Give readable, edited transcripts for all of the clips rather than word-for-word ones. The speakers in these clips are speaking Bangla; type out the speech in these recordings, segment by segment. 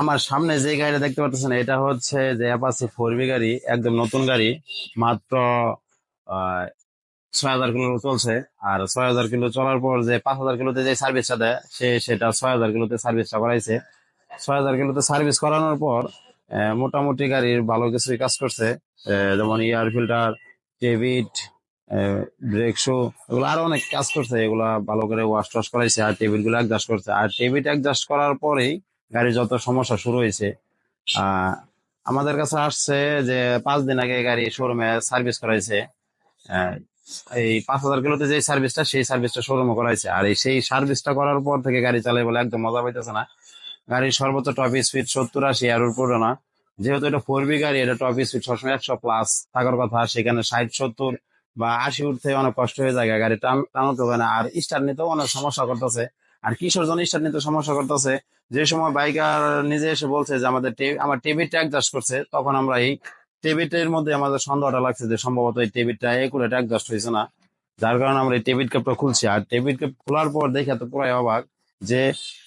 আমার সামনে যে গাড়িটা দেখতে পাচ্ছেন এটা হচ্ছে যে অ্যাপাচি 4B গাড়ি, একদম নতুন গাড়ি। মাত্র 6,000 কিলো চলছে। আর 6,000 কিলো চলার পর যে 5,000 কিলোতে যে সার্ভিসটা দেয়, সেটা 6,000 কিলোতে সার্ভিসটা করাইছে। 6,000 কিলোতে সার্ভিস করানোর পর মোটামুটি গাড়ির ভালো কিছুই কাজ করছে। যেমন এয়ার ফিল্টার, টেবিট, ব্রেক শু, এগুলো আরো অনেক কাজ করছে। এগুলা ভালো করে ওয়াশ টাশ করাইছে, আর টেবিল গুলো অ্যাডজাস্ট করছে। আর টেবিট অ্যাডজাস্ট করার পরেই গাড়ির যত সমস্যা শুরু হয়েছে। আহ আমাদের কাছে আসছে যে 5 দিন আগে গাড়ি শোরুমে সার্ভিস করাইছে। আহ, এই 5,000 কিলোতে যে সার্ভিসটা, সেই সার্ভিসটা শোরুমে করাইছে। আর সেই সার্ভিসটা করার পর থেকে গাড়ি চালাই বলে একদম মজা পাইতেছে না। গাড়ির সর্বোচ্চ টপ স্পিড 70-80 এর উপরে না। যেহেতু এটা 4B গাড়ি, এটা টপ স্পিড সবসময় 100+ থাকার কথা। সেখানে 60-70 বা 80 উঠতে অনেক কষ্ট হয়ে যায়, গাড়ি টানাতে হবে না। আর স্টার্ট নিতেও অনেক সমস্যা করতেছে। আর কিসের জন্য স্টার্ট নিতে সমস্যা করতেছে, যে সময় বাইকার নিজে এসে বলছে যে আমার টেবিটটা অ্যাডজাস্ট করছে, তখন আমরা এই টেবিটের মধ্যে আমাদের সন্দেহটা লাগছে যে সম্ভবত এই টেবিটটা একুরেট অ্যাডজাস্ট হয়েছে না। যার কারণে আমরা এই টেবিট ক্যাপটা খুলছি। আর টেবিট ক্যাপ খোলার পর দেখে তো পুরাই অবাক যে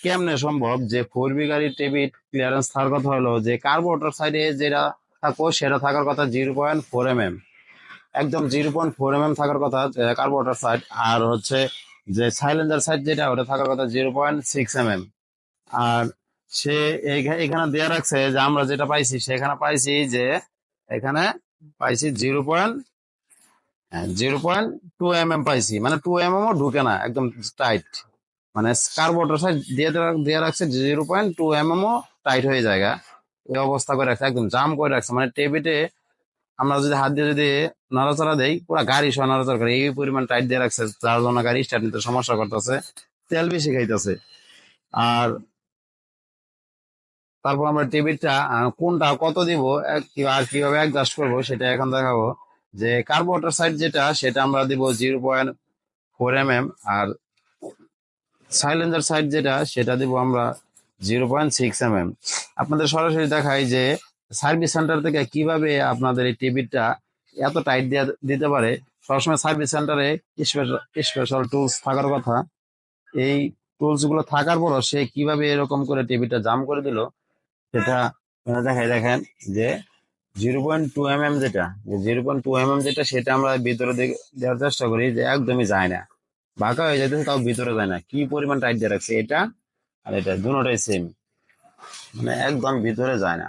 কেমনে সম্ভব যে 4B গাড়ির টেবিট ক্লিয়ারেন্স থাকার কথা হলো যে কার্বোরেটর সাইডে যেটা থাকো সেটা থাকার কথা 0.4 mm, একদম 0.4 mm থাকার কথা কার্বোরেটর সাইড। আর হচ্ছে যে সাইলেন্সার সাইড যেটা, ওটা থাকার কথা 0.6 mm। আর সে এখানে দেয়া রাখছে যে আমরা যেটা পাইছি, সেখানে পাইছি যে এখানে পাইছি 0.2 mm পাইছি। মানে 2 mm ও ঢুকে না, একদম টাইট। মানে কার্বোরেটর সাইড দিয়ে রাখছে 0.2 mm ও টাইট হয়ে যায়। ওই অবস্থা করে রাখছে, একদম জাম করে রাখছে। মানে টেবিটে আমরা যদি হাত দিয়ে যদি নড়াচড়া দেই, পুরো গাড়ি সহ নড়াচড়া করে, এই পরিমাণ টাইট দিয়ে রাখছে, যার জন্য গাড়ি স্টার্ট নিতে সমস্যা করতেছে, তেল বেশি খাইতেছে। আর তারপর আমরা টেবিলটা কোনটা কত দিব, আর কিভাবে অ্যাডজাস্ট করবো সেটা এখন দেখাবো। যে কার্বোরেটর সাইড যেটা, সেটা আমরা দিব 0.4 mm। আর সাইলেন্সার সাইড যেটা, সেটা দিব আমরা 0.6 mm। আপনাদের সরাসরি দেখাই যে সার্ভিস সেন্টার থেকে কিভাবে আপনাদের এই টেবিলটা এত টাইট দিতে পারে। সবসময় সার্ভিস সেন্টারে স্পেশাল টুলস থাকার কথা। এই টুলস গুলো থাকার পরও সে কিভাবে এরকম করে টেবিলটা জাম করে দিল, সেটা দেখাই। দেখেন যে 0.2 mm যেটা, 0.2 mm যেটা, সেটা আমরা ভিতরে দেওয়ার চেষ্টা করি, যে একদমই যায় না, বাঁকা হয়ে যাইতেছে, তাও ভিতরে যায় না। কি পরিমাণ টাইট দিয়ে রাখছে এটা আর এটা, দুটোটাই সেম, মানে একদম ভিতরে যায় না,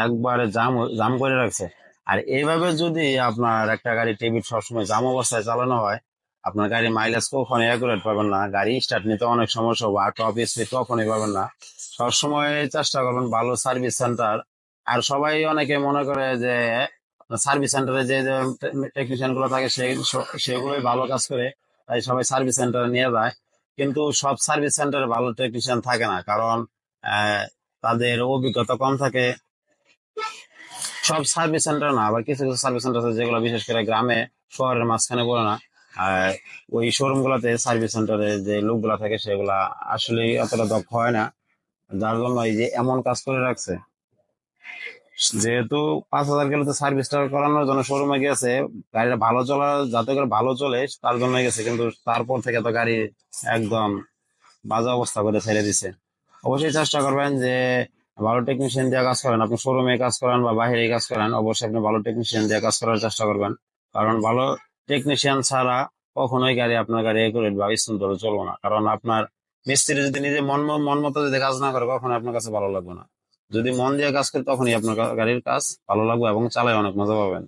একবারে জাম জাম করে রাখছে। আর এইভাবে যদি আপনার একটা গাড়ি টেবিল সবসময় জাম অবস্থায় চালানো হয়, আপনার গাড়ি মাইলেজ কখনো অ্যাকুরেট পাবেন না, গাড়ি স্টার্ট নিতে অনেক সমস্যা হবে, আর টপ স্পিড কখনোই পাবেন না। সবসময় চেষ্টা করবেন ভালো সার্ভিস সেন্টার। আর সবাই অনেকে মনে করে যে সার্ভিস সেন্টারে যে টেকনিশিয়ান গুলো থাকে সেগুলোই ভালো কাজ করে, তাই সবাই সার্ভিস সেন্টারে নিয়ে যায়। কিন্তু সব সার্ভিস সেন্টারে ভালো টেকনিশিয়ান থাকে না, কারণ আহ, তাদের অভিজ্ঞতা কম থাকে। সব সার্ভিস সেন্টার না, আবার কিছু কিছু সার্ভিস সেন্টার আছে যেগুলো বিশেষ করে গ্রামে, শহরের মাঝখানে করে না। আর ওই শোরুম গুলাতে সার্ভিস সেন্টারে যে লোকগুলা থাকে সেগুলা আসলে অতটা দক্ষ হয় না, যার জন্য এই যে এমন কাজ করে রাখছে। যেহেতু 5,000 কিলোতে সার্ভিসটা করানোর জন্য শোরুমে গেছে, গাড়িটা ভালো চলা, যাতে করে ভালো চলে তার জন্য গেছে, কিন্তু তারপর থেকে তো গাড়ি একদম বাজে অবস্থা করে ছেড়ে দিছে। অবশ্যই চেষ্টা করবেন যে ভালো টেকনিশিয়ান দিয়ে কাজ করেন, আপনি শোরুমে কাজ করেন বা বাইরে কাজ করেন, অবশ্যই আপনি ভালো টেকনিশিয়ান দিয়ে কাজ করার চেষ্টা করবেন। কারণ ভালো টেকনিশিয়ান ছাড়া কখনোই আপনার গাড়ি একুরেট বা সুন্দর চলবে না। কারণ আপনার মিস্ত্রি যদি নিজে মন মতো যদি কাজ না করে, কখনো আপনার কাছে ভালো লাগবে না। যদি মন দিয়ে কাজ করে, তখনই আপনার গাড়ির কাজ ভালো লাগবে এবং চালায় অনেক মজা পাবেন।